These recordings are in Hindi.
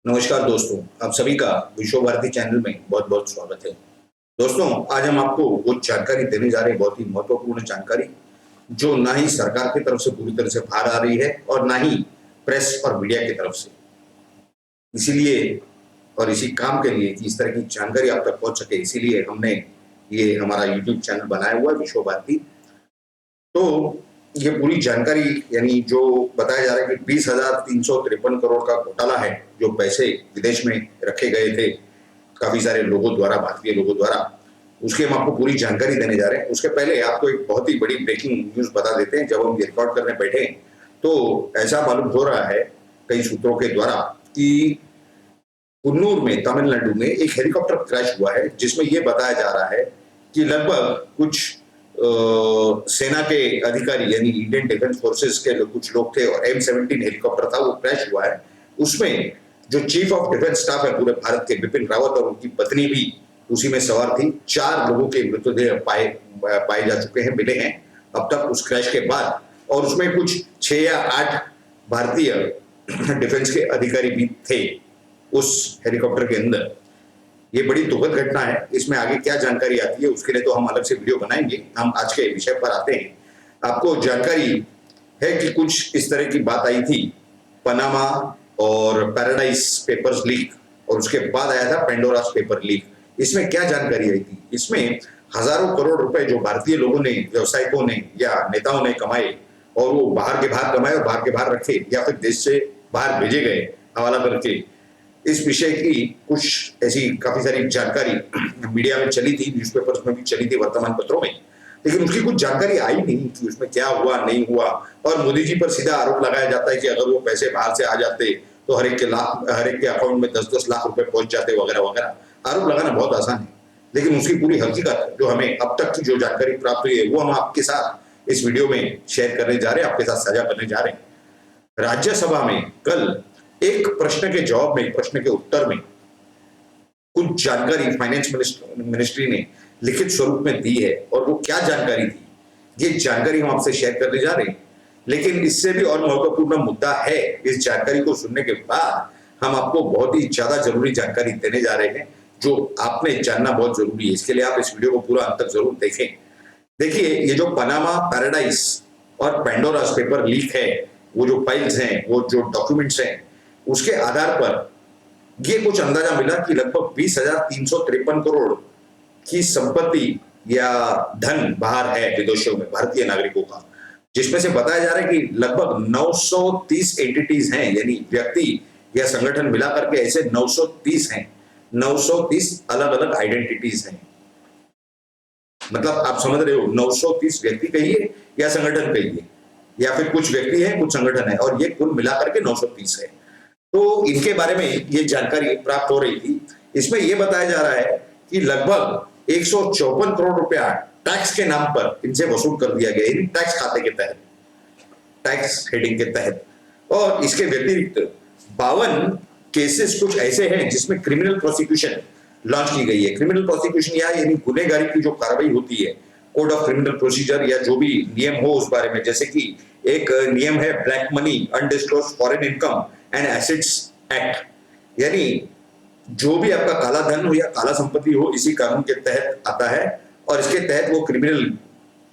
नमस्कार दोस्तों, आप सभी का विश्व भारती चैनल में बहुत-बहुत स्वागत है। दोस्तों, आज हम आपको वो जानकारी देने जा रहे हैं, बहुत ही महत्वपूर्ण जानकारी, जो ना ही सरकार की तरफ से पूरी तरह से बाहर आ रही है और ना ही प्रेस और मीडिया की तरफ से। इसीलिए और इसी काम के लिए कि इस तरह की जानकारी आप तक पहुँच सके, इसीलिए हमने ये हमारा यूट्यूब चैनल बनाया हुआ है विश्व भारती। तो ये पूरी जानकारी यानी जो बताया जा रहा है कि 20,353 करोड़ का घोटाला है, जो पैसे विदेश में रखे गए थे काफ़ी सारे लोगों द्वारा, भारतीय लोगों द्वारा, उसकी हम आपको पूरी जानकारी देने जा रहे हैं। उसके पहले आपको एक बहुत ही बड़ी ब्रेकिंग न्यूज़ बता देते हैं। जब हम ये रिकॉर्ड करने बैठे, तो ऐसा मालूम हो रहा है कई सूत्रों के द्वारा कि कुन्नूर में, तमिलनाडु में एक हेलीकॉप्टर क्रैश हुआ है, जिसमें ये बताया जा रहा है कि लगभग कुछ सेना के अधिकारी यानी इंडियन डिफेंस फोर्सेस के कुछ लोग थे और M17 हेलीकॉप्टर था, वो क्रैश हुआ है। उसमें जो चीफ ऑफ डिफेंस स्टाफ है पूरे भारत के, बिपिन रावत, और उनकी पत्नी भी उसी में सवार थी। 4 लोगों के मृतदेह पाए जा चुके हैं, मिले हैं अब तक उस क्रैश के बाद, और उसमें कुछ 6 या 8 भारतीय डिफेंस के अधिकारी भी थे उस हेलीकॉप्टर के अंदर। ये बड़ी दुखद घटना है। इसमें आगे क्या जानकारी आती है उसके लिए तो हम अलग से वीडियो बनाएंगे। हम आज के विषय पर आते हैं। आपको जानकारी है कि कुछ इस तरह की बात आई थी, पनामा और पैराडाइज पेपर्स लीक, और उसके बाद आया था पेंडोरास पेपर लीक। इसमें क्या जानकारी आई थी? इसमें हजारों करोड़ रुपए जो भारतीय लोगों ने, व्यवसायिकों ने या नेताओं ने कमाए, और वो बाहर के बाहर कमाए और बाहर के बाहर रखे या फिर देश से बाहर भेजे गए हवाला करके, इस विषय की कुछ ऐसी काफी सारी जानकारी मीडिया में चली थी, न्यूज़पेपर्स में भी चली थी, वर्तमान पत्रों में, लेकिन उसकी कुछ जानकारी आई नहीं कि उसमें क्या हुआ नहीं हुआ। और मोदी जी पर सीधा आरोप लगाया जाता है कि अगर वो पैसे बाहर से आ जाते तो हर एक के अकाउंट में 10-10 लाख रुपए पहुंच जाते वगैरह वगैरह। आरोप लगाना बहुत आसान है, लेकिन उसकी पूरी हकीकत जो हमें अब तक की जो जानकारी प्राप्त हुई है, वो हम आपके साथ इस वीडियो में शेयर करने जा रहे हैं, आपके साथ साझा करने जा रहे हैं। राज्यसभा में कल एक प्रश्न के जवाब में, प्रश्न के उत्तर में कुछ जानकारी फाइनेंस मिनिस्ट्री ने लिखित स्वरूप में दी है, और वो क्या जानकारी थी, ये जानकारी हम आपसे शेयर करने जा रहे हैं। लेकिन इससे भी और महत्वपूर्ण मुद्दा है, इस जानकारी को सुनने के बाद हम आपको बहुत ही ज्यादा जरूरी जानकारी देने जा रहे हैं, जो आपने जानना बहुत जरूरी है। इसके लिए आप इस वीडियो को पूरा अंत तक जरूर देखें। देखिए, ये जो पनामा पैराडाइज और पेंडोरास पेपर लीक है, वो जो फाइल्स हैं, वो जो डॉक्यूमेंट्स हैं, उसके आधार पर ये कुछ अंदाजा मिला कि लगभग 20,353 करोड़ की संपत्ति या धन बाहर है विदेशों में भारतीय नागरिकों का, जिसमें से बताया जा रहा है कि लगभग 930 एंटिटीज हैं, यानी व्यक्ति या संगठन मिला करके ऐसे 930 हैं। 930 अलग अलग आइडेंटिटीज हैं। मतलब आप समझ रहे हो, 930 व्यक्ति कहिए या संगठन कहिए, या फिर कुछ व्यक्ति है कुछ संगठन है, और ये कुल मिलाकर के 930 है। तो इनके बारे में ये जानकारी प्राप्त हो रही थी। इसमें यह बताया जा रहा है कि लगभग 154 करोड़ रुपया टैक्स के नाम पर इनसे वसूल कर दिया गया, इन टैक्स खाते के तहत, टैक्स हेडिंग के तहत। और इसके व्यतिरिक्त 52 केसेस कुछ ऐसे हैं जिसमें क्रिमिनल प्रोसिक्यूशन लॉन्च की गई है। क्रिमिनल प्रोसिक्यूशन यानी गुनेगारी की जो कार्रवाई होती है, कोड ऑफ क्रिमिनल प्रोसीजर या जो भी नियम हो उस बारे में, जैसे कि एक नियम है black money, undisclosed foreign income and assets act, यानी जो भी आपका काला धन हो या काला संपत्ति हो, इसी कानून के तहत आता है, और इसके तहत वो क्रिमिनल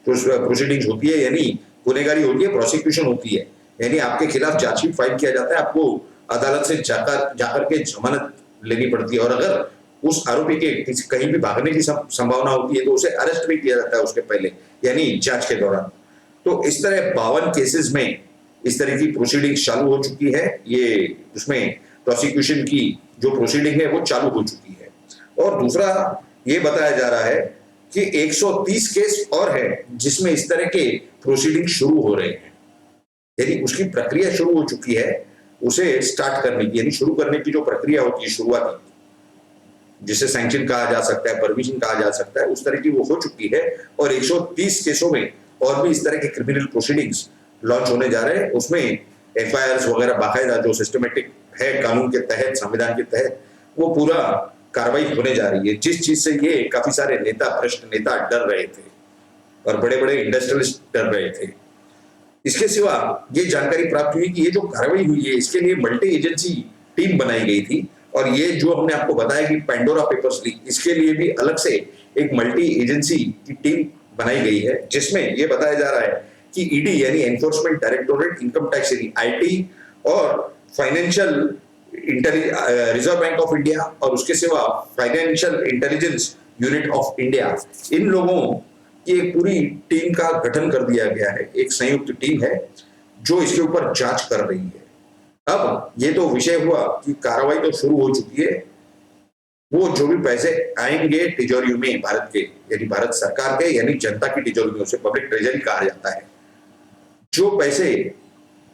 प्रोसीडिंग्स होती है, यानी गुनेगारी होती है, प्रोसिक्यूशन होती है, यानी आपके खिलाफ चार्जशीट फाइल किया जाता है, आपको अदालत से जाकर के जमानत लेनी पड़ती है, और अगर उस आरोपी के कहीं भी भागने की संभावना होती है तो उसे अरेस्ट भी किया जाता है उसके पहले, यानी जांच के दौरान। तो इस तरह 52 केसेस में इस तरह की प्रोसीडिंग चालू हो चुकी है। ये उसमें प्रोसिक्यूशन की जो प्रोसीडिंग है वो चालू हो चुकी है। और दूसरा ये बताया जा रहा है कि 130 केस और है जिसमें इस तरह के प्रोसीडिंग शुरू हो रहे हैं, यानी उसकी प्रक्रिया शुरू हो चुकी है, उसे स्टार्ट करने की, यानी शुरू करने की जो प्रक्रिया होती है शुरुआती, जिसे सैंक्शन कहा जा सकता है, परमिशन कहा जा सकता है, उस तरह की वो हो चुकी है। और 130 केसों में और भी इस तरह के क्रिमिनल प्रोसीडिंग्स लॉन्च होने जा रहे हैं। उसमें एफआईआर वगैरह बाकायदा जो सिस्टमेटिक है कानून के तहत, संविधान के तहत, वो पूरा कार्रवाई होने जा रही है। जिस चीज से ये काफी सारे नेता, भ्रष्ट नेता डर रहे थे और बड़े बड़े इंडस्ट्रियलिस्ट डर रहे थे। इसके सिवा ये जानकारी प्राप्त हुई कि ये जो कार्रवाई हुई है, इसके लिए मल्टी एजेंसी टीम बनाई गई थी। और ये जो हमने आपको बताया कि पेंडोरा पेपर्स लीक, इसके लिए भी अलग से एक मल्टी एजेंसी की टीम बनाई गई है, जिसमें ये बताया जा रहा है कि ईडी यानी एनफोर्समेंट डायरेक्टोरेट, इनकम टैक्स यानी आईटी और financial Reserve Bank of India और उसके सिवा Financial Intelligence Unit of India, इन लोगों की एक पूरी टीम का गठन कर दिया गया है। एक संयुक्त टीम है जो इसके ऊपर जांच कर रही है। अब ये तो विषय हुआ कि कार्रवाई तो शुरू हो चुकी है। वो जो भी पैसे आएंगे तिजोरियों में भारत के, यानी भारत सरकार के, यानी जनता की तिजोरियों से, पब्लिक ट्रेजरी कहा जाता है, जो पैसे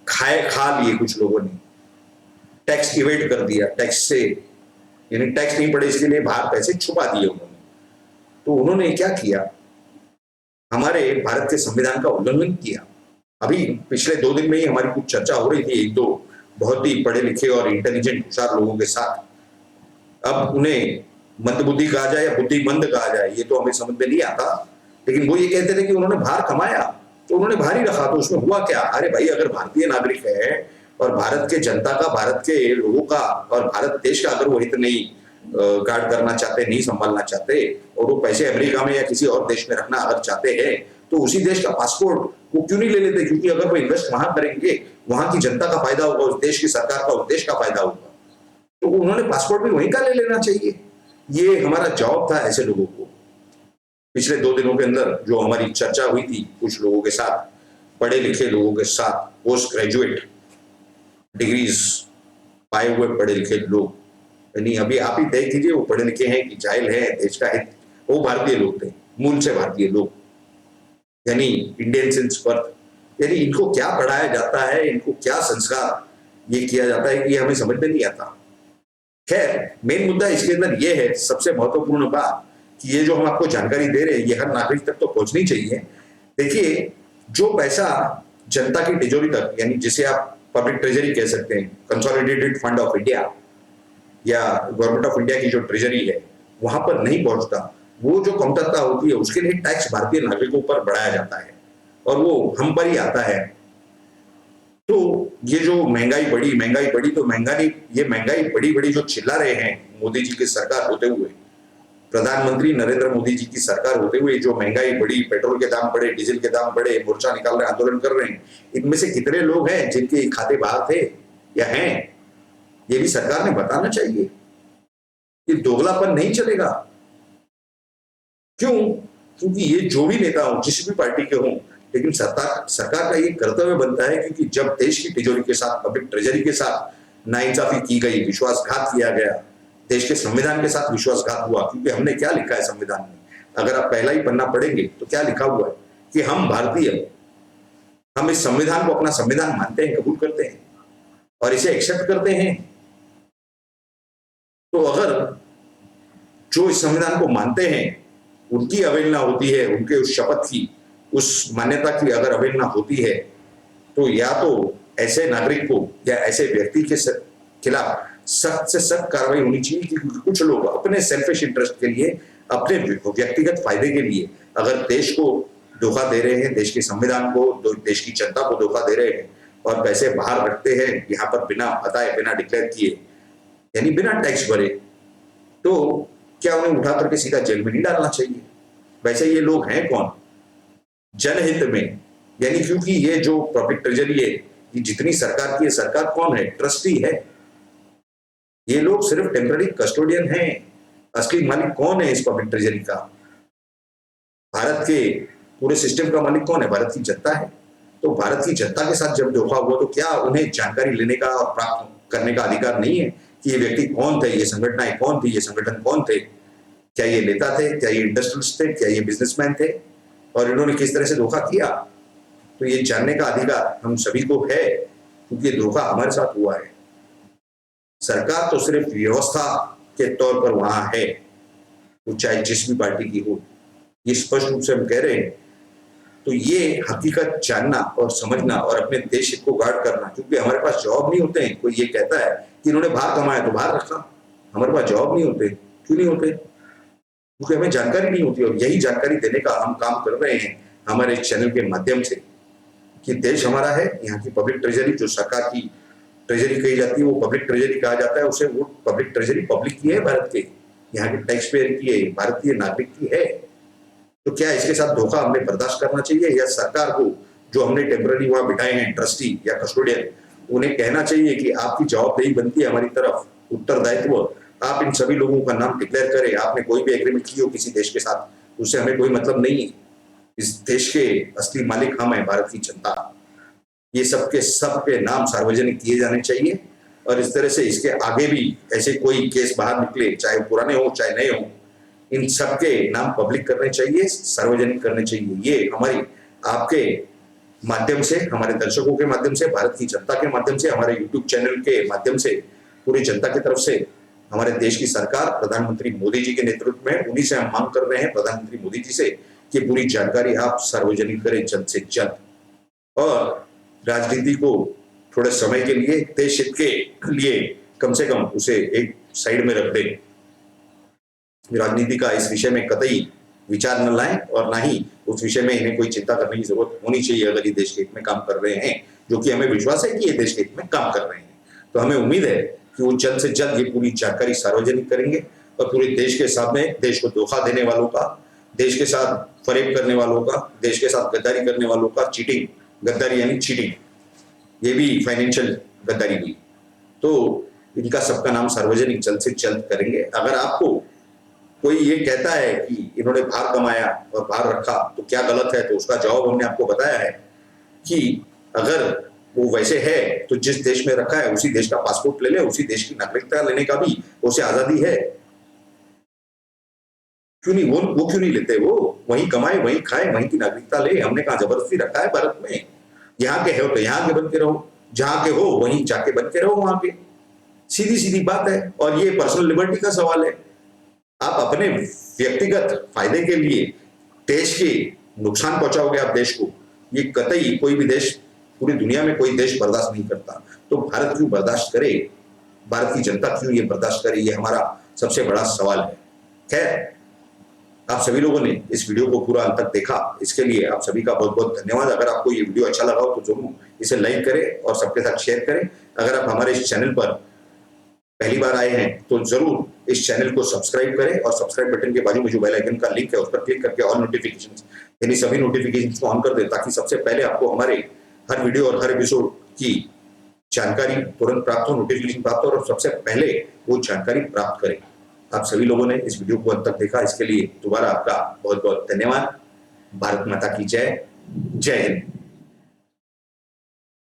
खा लिए कुछ लोगों ने, टैक्स इवेड कर दिया, टैक्स से यानी टैक्स नहीं पड़े इसके लिए बाहर पैसे छुपा दिए उन्होंने। तो उन्होंने क्या किया, हमारे भारत के संविधान का उल्लंघन किया। अभी पिछले 2 दिन में ही हमारी कुछ चर्चा हो रही थी एक दो बहुत ही पढ़े लिखे और इंटेलिजेंट होशियार लोगों के साथ। अब उन्हें मंदबुद्धि कहा जाए या बुद्धिमंद कहा जाए ये तो हमें समझ में नहीं आता, लेकिन वो ये कहते थे कि उन्होंने बाहर कमाया तो उन्होंने बाहर ही रखा, तो उसमें हुआ क्या? अरे भाई, अगर भारतीय नागरिक है और भारत के जनता का, भारत के लोगों का और भारत देश का अगर वो हित नहीं गार्ड करना चाहते, नहीं संभालना चाहते, और वो पैसे अमेरिका में या किसी और देश में रखना अगर चाहते हैं, तो उसी देश का पासपोर्ट वो क्यों नहीं ले लेते? क्योंकि अगर वो इन्वेस्ट वहां करेंगे, वहां की जनता का फायदा होगा, उस देश की सरकार का, उस देश का फायदा होगा, तो उन्होंने पासपोर्ट भी वहीं का ले लेना चाहिए। ये हमारा जवाब था ऐसे लोगों को। पिछले 2 दिनों के अंदर जो हमारी चर्चा हुई थी कुछ लोगों के साथ, पढ़े लिखे लोगों के साथ, पोस्ट ग्रेजुएट डिग्रीज पाए हुए पढ़े लिखे लोग, यानी अभी आप ही तय कीजिए वो पढ़े लिखे हैं कि जाहिल है, देश का हित, वो भारतीय लोग थे, मूल से भारतीय लोग, यानी इंडियन सिंस बर्थ। यानी इनको क्या पढ़ाया जाता है, इनको क्या संस्कार ये किया जाता है कि ये हमें समझ में नहीं आता। खैर, मेन मुद्दा इसके अंदर ये है, सबसे महत्वपूर्ण बात, कि ये जो हम आपको जानकारी दे रहे हैं ये हर नागरिक तक तो पहुंचनी चाहिए। देखिए, जो पैसा जनता की तिजोरी तक, यानी जिसे आप पब्लिक ट्रेजरी कह सकते हैं, कंसोलिडेटेड फंड ऑफ इंडिया या गवर्नमेंट ऑफ इंडिया की जो ट्रेजरी है, वहां पर नहीं पहुंचता, वो जो कमतरता होती है उसके लिए टैक्स भारतीय नागरिकों पर बढ़ाया जाता है और वो हम पर ही आता है। तो ये जो महंगाई बढ़ी तो महंगाई बड़ी जो चिल्ला रहे हैं मोदी जी की सरकार होते हुए, प्रधानमंत्री नरेंद्र मोदी जी की सरकार होते हुए, जो महंगाई बढ़ी, पेट्रोल के दाम बढ़े, डीजल के दाम बढ़े, मोर्चा निकाल रहे, आंदोलन कर रहे हैं, इनमें से कितने लोग हैं जिनके खाते बाहर थे या हैं? ये भी सरकार ने बताना चाहिए। ये दोगलापन नहीं चलेगा। क्यों? क्योंकि ये जो भी नेता हो, जिस भी पार्टी के हों, लेकिन सरकार का ये कर्तव्य बनता है, क्योंकि जब देश की तिजोरी के साथ, पब्लिक ट्रेजरी के साथ नाइंसाफी की गई, विश्वासघात किया गया, देश के संविधान के साथ विश्वासघात हुआ, क्योंकि हमने क्या लिखा है संविधान में, अगर आप पहला ही पन्ना पढ़ेंगे तो क्या लिखा हुआ है कि हम भारतीय, हम इस संविधान को अपना संविधान मानते हैं, कबूल करते हैं और इसे एक्सेप्ट करते हैं। तो अगर जो इस संविधान को मानते हैं उनकी अवहेलना होती है, उनके उस शपथ की, उस मान्यता की अगर अवहेलना होती है, तो या तो ऐसे नागरिक को या ऐसे व्यक्ति के खिलाफ सख्त से सख्त कार्रवाई होनी चाहिए, क्योंकि कुछ लोग अपने सेल्फिश इंटरेस्ट के लिए, अपने व्यक्तिगत फायदे के लिए अगर देश को धोखा दे रहे हैं, देश के संविधान को, देश की जनता को धोखा दे रहे हैं और पैसे बाहर रखते हैं यहाँ पर बिना बताए, बिना डिक्लेयर किए, यानी बिना टैक्स भरे, तो क्या उन्हें उठा करके सीधा जेल में नहीं डालना चाहिए? वैसे ये लोग हैं कौन? जनहित में, यानी क्योंकि ये जो पब्लिक ट्रेजरी है, ये जितनी सरकार की है, सरकार कौन है? ट्रस्टी है। ये लोग सिर्फ टेम्पररी कस्टोडियन हैं। असली मालिक कौन है इस पब्लिक ट्रेजरी का? भारत के पूरे सिस्टम का मालिक कौन है? भारत की जनता है। तो भारत की जनता के साथ जब धोखा हुआ, तो क्या उन्हें जानकारी लेने का और प्राप्त करने का अधिकार नहीं है कि ये व्यक्ति कौन थे, ये संगठनाएं कौन थी, ये संगठन कौन थे? क्या ये नेता थे? क्या ये इंडस्ट्रियलिस्ट थे? क्या ये बिजनेसमैन थे? और इन्होंने किस तरह से धोखा किया? तो ये जानने का अधिकार हम सभी को है, क्योंकि धोखा हमारे साथ हुआ है। सरकार तो सिर्फ व्यवस्था के तौर पर वहां है, वो चाहे जिस भी पार्टी की हो, ये स्पष्ट रूप से हम कह रहे हैं। तो ये हकीकत जानना और समझना और अपने देश को गार्ड करना, क्योंकि हमारे पास जवाब नहीं होते हैं। कोई ये कहता है कि इन्होंने बाहर कमाया तो बाहर रखा, हमारे पास जवाब नहीं होते। क्यों नहीं होते? क्योंकि हमें जानकारी नहीं होती, और यही जानकारी देने का हम काम कर रहे हैं हमारे चैनल के माध्यम से, कि देश हमारा है, यहाँ की पब्लिक ट्रेजरी जो सरकार की ट्रेजरी कही जाती है वो पब्लिक ट्रेजरी कहा जाता है, उसे वो पब्लिक ट्रेजरी पब्लिक की है, भारत के यहाँ के टैक्स पेयर की है, भारतीय नागरिक की है। तो क्या इसके साथ धोखा हमने बर्दाश्त करना चाहिए, या सरकार को जो हमने टेम्पररी वहां बिठाए हैं ट्रस्टी या कस्टोडियन, उन्हें कहना चाहिए कि आपकी जवाबदेही बनती है हमारी तरफ, उत्तरदायित्व, आप इन सभी लोगों का नाम डिक्लेयर करें। आपने कोई भी एग्रीमेंट की हो किसी देश के साथ, उससे हमें कोई मतलब नहीं है। इस देश के असली मालिक हम हैं, भारत की जनता। ये सबके नाम सार्वजनिक किए जाने चाहिए, और इस तरह से इसके आगे भी ऐसे कोई केस बाहर निकले, चाहे पुराने हो चाहे नए हो, इन सबके नाम पब्लिक करने चाहिए, सार्वजनिक करने चाहिए। ये हमारी आपके माध्यम से, हमारे दर्शकों के माध्यम से, भारत की जनता के माध्यम से, हमारे यूट्यूब चैनल के माध्यम से, पूरी जनता की तरफ से हमारे देश की सरकार प्रधानमंत्री मोदी जी के नेतृत्व में, उन्हीं से हम मांग कर रहे हैं प्रधानमंत्री मोदी जी से कि पूरी जानकारी आप सार्वजनिक करें जल्द से जल्द, और राजनीति को थोड़े समय के लिए, देश हित के लिए कम से कम उसे एक साइड में रख दें। राजनीति का इस विषय में कतई विचार न लाएं, और ना ही उस विषय में इन्हें कोई चिंता करने की जरूरत होनी चाहिए अगर ये देश के हित में काम कर रहे हैं, जो कि हमें विश्वास है कि ये देश के हित में काम कर रहे हैं। तो हमें उम्मीद है कि वो जल्द से जल्द ये पूरी जानकारी सार्वजनिक करेंगे, और पूरे देश के सामने, देश को धोखा देने वालों का, देश के साथ फरेब करने वालों का, देश के साथ गद्दारी करने वालों का, चीटिंग, गद्दारी यानी चीटिंग, ये भी फाइनेंशियल गद्दारी हुई, तो इनका सबका नाम सार्वजनिक जल्द से जल्द करेंगे। अगर आपको कोई ये कहता है कि इन्होंने बाहर कमाया और बाहर रखा तो क्या गलत है, तो उसका जवाब हमने आपको बताया है कि अगर वो वैसे है तो जिस देश में रखा है उसी देश का पासपोर्ट ले ले, उसी देश की नागरिकता लेने का भी उसे आजादी है। क्यों नहीं, वो क्यों नहीं लेते? वो वहीं कमाए, वहीं खाए, वहीं की नागरिकता ले। हमने कहा जबरदस्ती रखा है भारत में? यहाँ के हो तो यहाँ के बन के रहो, जहां के हो वहीं जाके बन के रहो वहां के। सीधी सीधी बात है, और ये पर्सनल लिबर्टी का सवाल है। आप अपने व्यक्तिगत फायदे के लिए देश के नुकसान पहुंचाओगे आप देश को, ये कतई कोई भी देश, पूरी दुनिया में कोई देश बर्दाश्त नहीं करता। तो भारत क्यों बर्दाश्त करे, भारत की जनता क्यों ये बर्दाश्त करे, ये हमारा सबसे बड़ा सवाल है। खैर, आप सभी लोगों ने इस वीडियो को पूरा अंत तक देखा, इसके लिए आप सभी का बहुत बहुत धन्यवाद। अगर आपको ये वीडियो अच्छा लगा हो तो जरूर इसे लाइक करें और सबके साथ शेयर करें। अगर आप हमारे इस चैनल पर पहली बार आए हैं तो जरूर इस चैनल को सब्सक्राइब करें, और सब्सक्राइब बटन के बाजू में जो बेल आइकन का लिंक है उस पर क्लिक करके ऑल नोटिफिकेशंस यानी सभी नोटिफिकेशंस को ऑन कर दें, ताकि सबसे पहले आपको हमारे हर वीडियो और हर एपिसोड की जानकारी तुरंत प्राप्त हो, नोटिफिकेशन प्राप्त हो, और सबसे पहले वो जानकारी प्राप्त करें। आप सभी लोगों ने इस वीडियो को अंत तक देखा, इसके लिए दोबारा आपका बहुत बहुत धन्यवाद। भारत माता की जय। जय हिंद।